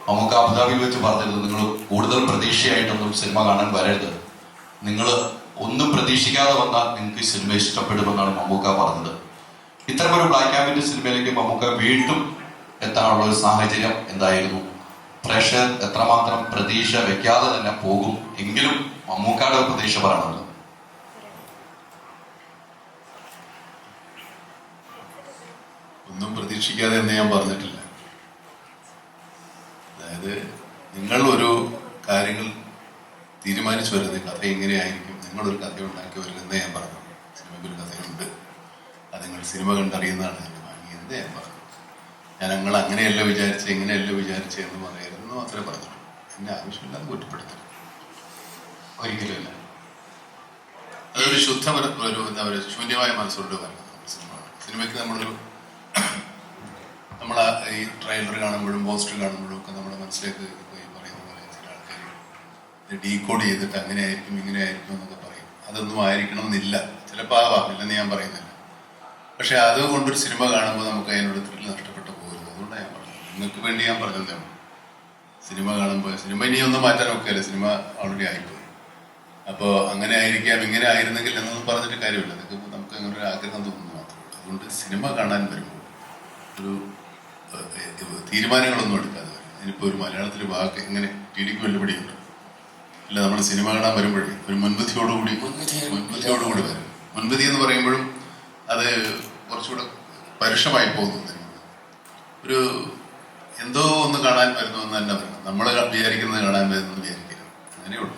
നമുക്ക് അബുദാബിയിൽ വെച്ച് പറഞ്ഞിരുന്നു, നിങ്ങൾ കൂടുതൽ പ്രതീക്ഷയായിട്ടൊന്നും സിനിമ കാണാൻ വരരുത്, നിങ്ങൾ ഒന്നും പ്രതീക്ഷിക്കാതെ വന്നാൽ നിങ്ങൾക്ക് സിനിമ ഇഷ്ടപ്പെടുമെന്നാണ് മമ്മൂക്ക പറഞ്ഞത്. ഇത്തരമൊരു ബ്ലാക്ക് ആൻഡ് വൈറ്റ് സിനിമയിലേക്ക് മമ്മൂക്ക വീണ്ടും എത്താനുള്ള ഒരു സാഹചര്യം എന്തായിരുന്നു? പ്രേക്ഷകർ എത്രമാത്രം പ്രതീക്ഷ വെക്കാതെ തന്നെ പോകും എങ്കിലും മമ്മൂക്കയുടെ പ്രതീക്ഷ പറയണമല്ലോ. ഒന്നും പ്രതീക്ഷിക്കാതെ എന്ന് ഞാൻ പറഞ്ഞിട്ടില്ല. അതായത് നിങ്ങൾ ഒരു കാര്യങ്ങൾ തീരുമാനിച്ചു വരുന്നത് കഥ എങ്ങനെയായിരിക്കും, നിങ്ങളൊരു കഥ ഉണ്ടാക്കി വരുന്നതെന്ന് ഞാൻ പറഞ്ഞു. സിനിമയ്ക്കൊരു കഥയുണ്ട്, അത് നിങ്ങൾ സിനിമ കണ്ടറിയുന്നതാണ് എൻ്റെ ഭംഗി എന്ന് ഞാൻ പറഞ്ഞു. ഞാൻ നിങ്ങൾ അങ്ങനെയല്ല വിചാരിച്ച് എങ്ങനെയല്ല വിചാരിച്ച് എന്ന് പറയരുതെന്ന് മാത്രമേ പറഞ്ഞുള്ളൂ. എന്നെ ആവശ്യമില്ലാതെ കുറ്റപ്പെടുത്തരുത്, ഒരിക്കലുമില്ല. അതൊരു ഒരു എന്താ പറയുക, ശൂന്യമായ മനസ്സുകൊണ്ട് പറയുന്നത് സിനിമയ്ക്ക് നമ്മളൊരു നമ്മൾ ഈ ട്രെയിലർ കാണുമ്പോഴും പോസ്റ്റർ കാണുമ്പോഴും ഒക്കെ നമ്മുടെ മനസ്സിലേക്ക് ഈ പറയുന്ന പോലെ ചില ആൾക്കാർ ഡീകോഡ് ചെയ്തിട്ട് അങ്ങനെ ആയിരിക്കും ഇങ്ങനെ ആയിരിക്കും എന്നൊക്കെ പറയും. അതൊന്നും ആയിരിക്കണമെന്നില്ല, ചിലപ്പോൾ ആവാം, ഇല്ലെന്ന് ഞാൻ പറയുന്നില്ല. പക്ഷെ അതുകൊണ്ടൊരു സിനിമ കാണുമ്പോൾ നമുക്ക് അതിനോട് ത്രില്ല് നഷ്ടപ്പെട്ടു പോകരുത്. അതുകൊണ്ടാണ് ഞാൻ പറഞ്ഞത്, നിങ്ങൾക്ക് വേണ്ടി ഞാൻ പറഞ്ഞതാണ്. സിനിമ കാണുമ്പോൾ സിനിമ ഇനിയൊന്നും മാറ്റാൻ ഒക്കെയല്ല, സിനിമ ഓൾറെഡി ആയിപ്പോയി. അപ്പോൾ അങ്ങനെ ആയിരിക്കാം ഇങ്ങനെ ആയിരുന്നെങ്കിൽ എന്നൊന്നും പറഞ്ഞിട്ട് കാര്യമില്ല. അതൊക്കെ നമുക്ക് അങ്ങനെ ഒരു ആഗ്രഹം തോന്നുന്നു മാത്രമേ ഉള്ളൂ. അതുകൊണ്ട് സിനിമ കാണാൻ വരുമ്പോൾ ഒരു തീരുമാനങ്ങളൊന്നും എടുക്കാതെ വരും. ഇനിയിപ്പോൾ ഒരു മലയാളത്തിൽ വാക്ക് എങ്ങനെ ടിഡിക്ക് വെല്ലുപിടിയുണ്ട് ഇല്ല, നമ്മൾ സിനിമ കാണാൻ വരുമ്പോഴേ ഒരു മുൻവിധിയോടുകൂടി വരും. മുൻവിധി എന്ന് പറയുമ്പോഴും അത് കുറച്ചുകൂടെ പരുഷമായി പോകുന്നു. ഒരു എന്തോ ഒന്ന് കാണാൻ വരുന്നു എന്ന് തന്നെ പറയണം. നമ്മൾ വിചാരിക്കുന്നത് കാണാൻ വരുന്നു വിചാരിക്കരുത്, അങ്ങനെയുള്ളൂ.